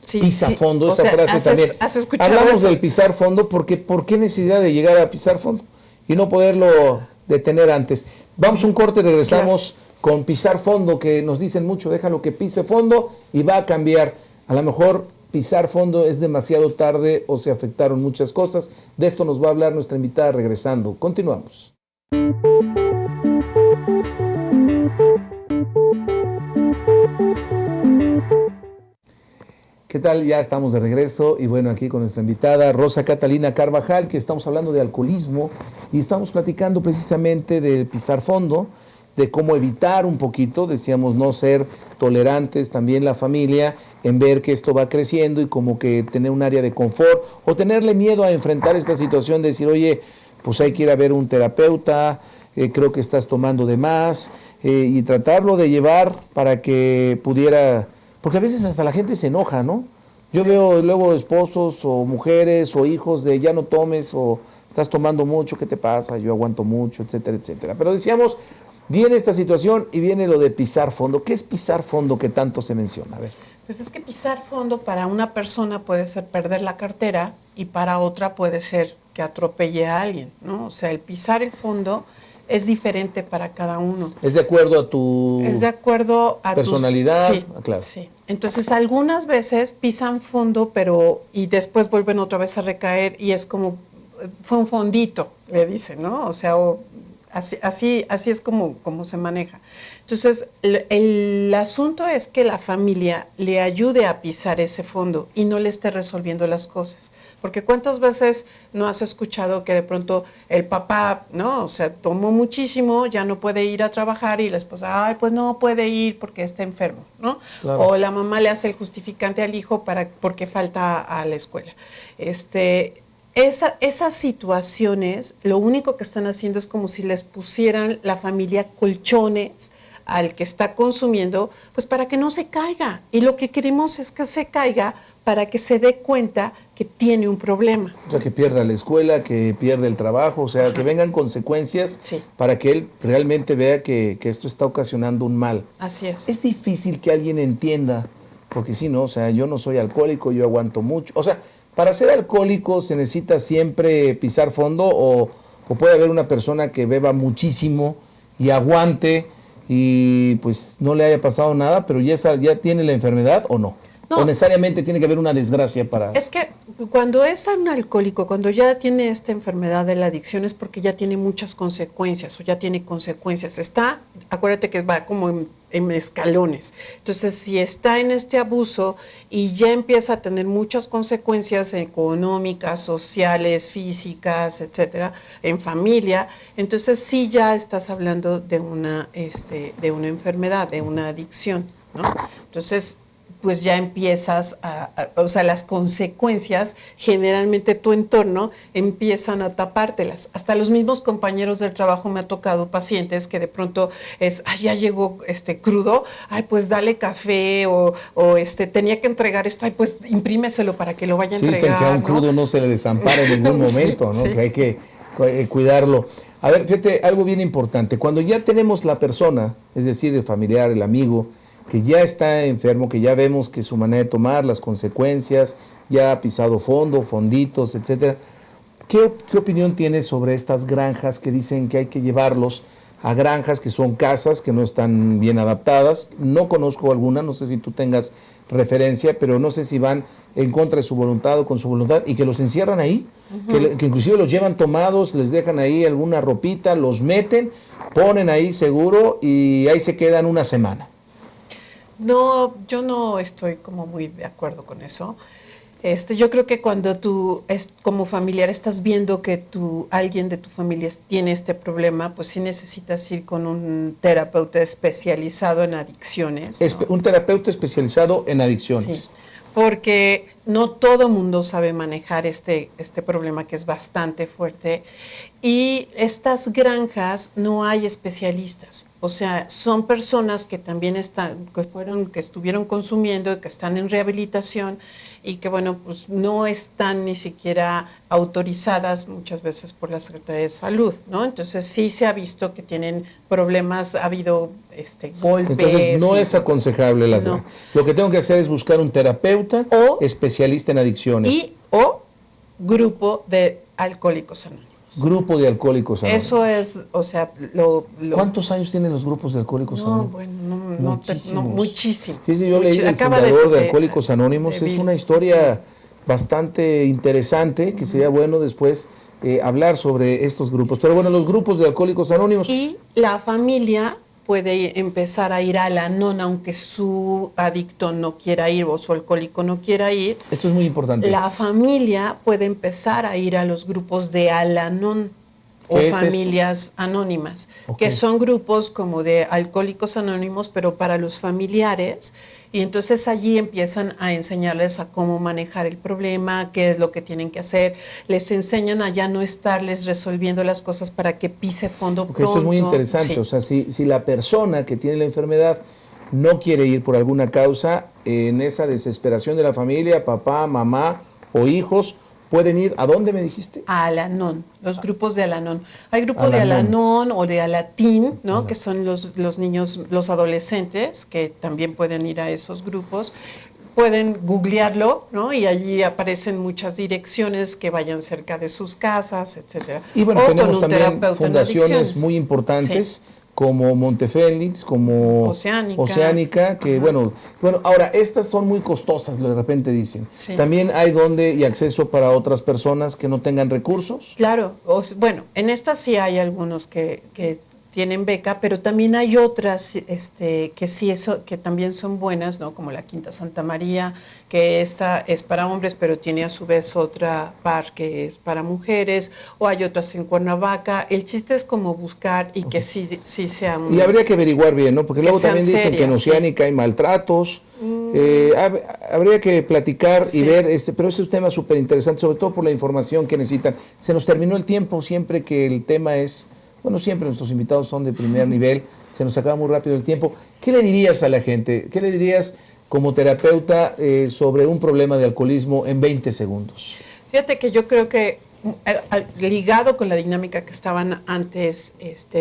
Sí, pisa fondo, esa frase también. ¿Has escuchado Hablamos eso? del pisar fondo porque ¿por qué necesidad de llegar a pisar fondo y no poderlo detener antes? Vamos a un corte, regresamos con pisar fondo, que nos dicen mucho, déjalo que pise fondo y va a cambiar. A lo mejor pisar fondo es demasiado tarde o se afectaron muchas cosas. De esto nos va a hablar nuestra invitada regresando. Continuamos. ¿Qué tal? Ya estamos de regreso y bueno, aquí con nuestra invitada Rosa Catalina Carvajal, que estamos hablando de alcoholismo y estamos platicando precisamente del pisar fondo, de cómo evitar un poquito, decíamos no ser tolerantes también la familia en ver que esto va creciendo y como que tener un área de confort o tenerle miedo a enfrentar esta situación de decir, oye, pues hay que ir a ver un terapeuta, creo que estás tomando de más y tratarlo de llevar para que pudiera... Porque a veces hasta la gente se enoja, ¿no? Yo veo luego esposos o mujeres o hijos de ya no tomes o estás tomando mucho, ¿qué te pasa? Yo aguanto mucho, etcétera, etcétera. Pero decíamos, viene esta situación y viene lo de pisar fondo. ¿Qué es pisar fondo que tanto se menciona? A ver. Pues es que pisar fondo para una persona puede ser perder la cartera y para otra puede ser que atropelle a alguien, ¿no? O sea, el pisar el fondo es diferente para cada uno. ¿Es de acuerdo a tu personalidad? Sí, claro. Sí. Entonces, algunas veces pisan fondo, y después vuelven otra vez a recaer y es como, fue un fondito, le dicen, ¿no? O sea, así es como se maneja. Entonces, el asunto es que la familia le ayude a pisar ese fondo y no le esté resolviendo las cosas. Porque ¿cuántas veces no has escuchado que de pronto el papá, ¿no? O sea, tomó muchísimo, ya no puede ir a trabajar y la esposa, ay, pues no puede ir porque está enfermo, ¿no? Claro. O la mamá le hace el justificante al hijo porque falta a la escuela. Ese esas situaciones, lo único que están haciendo es como si les pusieran la familia colchones al que está consumiendo, pues para que no se caiga. Y lo que queremos es que se caiga para que se dé cuenta que tiene un problema. O sea, que pierda la escuela, que pierda el trabajo, o sea, Ajá. que vengan consecuencias para que él realmente vea que esto está ocasionando un mal. Así es. Es difícil que alguien entienda, porque si no, o sea, yo no soy alcohólico, yo aguanto mucho. O sea, para ser alcohólico se necesita siempre pisar fondo o puede haber una persona que beba muchísimo y aguante y pues no le haya pasado nada, pero ya tiene la enfermedad o no. No. O necesariamente tiene que haber una desgracia para... Es que cuando es un alcohólico, cuando ya tiene esta enfermedad de la adicción es porque ya tiene muchas consecuencias o ya tiene consecuencias. Acuérdate que va como en escalones. Entonces, si está en este abuso y ya empieza a tener muchas consecuencias económicas, sociales, físicas, etcétera, en familia, entonces sí ya estás hablando de una enfermedad, de una adicción, ¿no? Entonces, pues ya empiezas o sea, las consecuencias, generalmente tu entorno empiezan a tapártelas. Hasta los mismos compañeros del trabajo me ha tocado pacientes que de pronto ya llegó crudo, pues dale café o tenía que entregar esto, pues imprímeselo para que lo vaya a entregar. Dicen que a un crudo no se le desampara en ningún momento, ¿no? Sí. Que hay que cuidarlo. A ver, fíjate, algo bien importante, cuando ya tenemos la persona, es decir, el familiar, el amigo, que ya está enfermo, que ya vemos que su manera de tomar, las consecuencias, ya ha pisado fondo, fonditos, etcétera. ¿Qué opinión tienes sobre estas granjas que dicen que hay que llevarlos a granjas que son casas que no están bien adaptadas? No conozco alguna, no sé si tú tengas referencia, pero no sé si van en contra de su voluntad o con su voluntad y que los encierran ahí, que inclusive los llevan tomados, les dejan ahí alguna ropita, los meten, ponen ahí seguro y ahí se quedan una semana. No, yo no estoy como muy de acuerdo con eso. Yo creo que cuando tú como familiar estás viendo que alguien de tu familia tiene este problema, pues sí necesitas ir con un terapeuta especializado en adicciones, ¿no? Un terapeuta especializado en adicciones. Sí, porque no todo mundo sabe manejar este problema que es bastante fuerte y estas granjas no hay especialistas, o sea, son personas que también que estuvieron consumiendo y que están en rehabilitación y que bueno, pues no están ni siquiera autorizadas muchas veces por la Secretaría de Salud, ¿no? Entonces sí se ha visto que tienen problemas, ha habido golpes. Entonces no es aconsejable no. Lo que tengo que hacer es buscar un terapeuta o especialista en adicciones. O grupo de alcohólicos anónimos. Grupo de alcohólicos anónimos. Eso es, o sea, ¿Cuántos años tienen los grupos de alcohólicos anónimos? Muchísimos. Muchísimos. Sí, yo leí el fundador de Alcohólicos Anónimos. Es una historia bastante interesante que sería bueno después hablar sobre estos grupos. Pero bueno, los grupos de Alcohólicos Anónimos. Y la familia puede empezar a ir a Al-Anon, aunque su adicto no quiera ir o su alcohólico no quiera ir. Esto es muy importante. La familia puede empezar a ir a los grupos de Al-Anon o familias anónimas, que son grupos como de Alcohólicos Anónimos, pero para los familiares. Y entonces allí empiezan a enseñarles a cómo manejar el problema, qué es lo que tienen que hacer. Les enseñan a ya no estarles resolviendo las cosas para que pise fondo pronto. Esto es muy interesante. Sí. O sea, si la persona que tiene la enfermedad no quiere ir por alguna causa, en esa desesperación de la familia, papá, mamá o hijos, pueden ir, ¿a dónde me dijiste? A Al-Anon, los grupos de Al-Anon. Hay grupos de Al-Anon o de Alatín, ¿no? Que son los niños, los adolescentes, que también pueden ir a esos grupos. Pueden googlearlo, ¿no? Y allí aparecen muchas direcciones que vayan cerca de sus casas, etcétera. Y bueno, tenemos también fundaciones muy importantes, sí, como Montefélix, como Oceánica, que bueno, ahora estas son muy costosas, de repente dicen. Sí. También hay y acceso para otras personas que no tengan recursos. Claro, bueno, en estas sí hay algunos que tienen beca, pero también hay otras que también son buenas, ¿no? Como la Quinta Santa María, que esta es para hombres, pero tiene a su vez otra par que es para mujeres, o hay otras en Cuernavaca. El chiste es como buscar y que sí sean... Y habría que averiguar bien, ¿no? Porque luego también dicen que en Oceánica hay maltratos, Habría que platicar y ver, pero ese es un tema súper interesante, sobre todo por la información que necesitan. Se nos terminó el tiempo, siempre que el tema es, bueno, siempre nuestros invitados son de primer nivel, se nos acaba muy rápido el tiempo. ¿Qué le dirías a la gente? ¿Qué le dirías como terapeuta sobre un problema de alcoholismo en 20 segundos? Fíjate que yo creo que ligado con la dinámica que estaban antes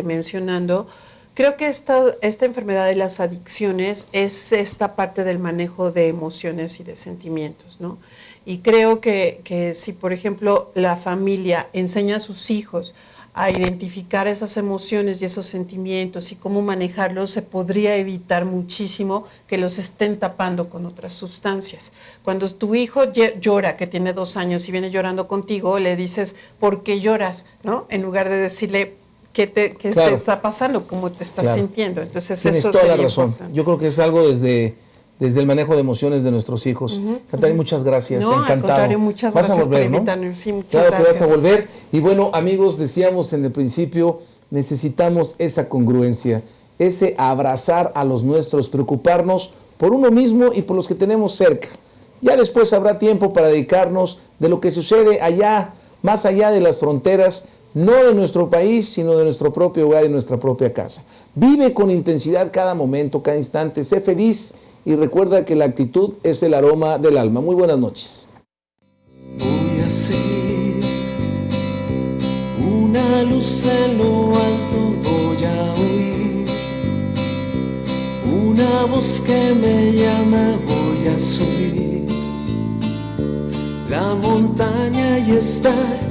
mencionando, creo que esta enfermedad de las adicciones es esta parte del manejo de emociones y de sentimientos, ¿no? Y creo que si, por ejemplo, la familia enseña a sus hijos a identificar esas emociones y esos sentimientos y cómo manejarlos, se podría evitar muchísimo que los estén tapando con otras sustancias. Cuando tu hijo llora, que tiene 2 años y viene llorando contigo, le dices, ¿por qué lloras?, ¿no? En lugar de decirle, ¿qué te está pasando? ¿Cómo te estás sintiendo? Entonces, tienes eso toda la sería razón. importante. Yo creo que es algo desde el manejo de emociones de nuestros hijos. Catarina, muchas gracias, no, encantado. Al contrario, muchas vas gracias a volver, por ¿no? invitarme. Sí, muchas claro gracias. que vas a volver. Y bueno, amigos, decíamos en el principio, necesitamos esa congruencia, ese abrazar a los nuestros, preocuparnos por uno mismo y por los que tenemos cerca. Ya después habrá tiempo para dedicarnos de lo que sucede allá, más allá de las fronteras, no de nuestro país, sino de nuestro propio hogar y nuestra propia casa. Vive con intensidad cada momento, cada instante, sé feliz y recuerda que la actitud es el aroma del alma. Muy buenas noches. Voy a seguir una luz en lo alto, voy a oír una voz que me llama, voy a subir la montaña y estar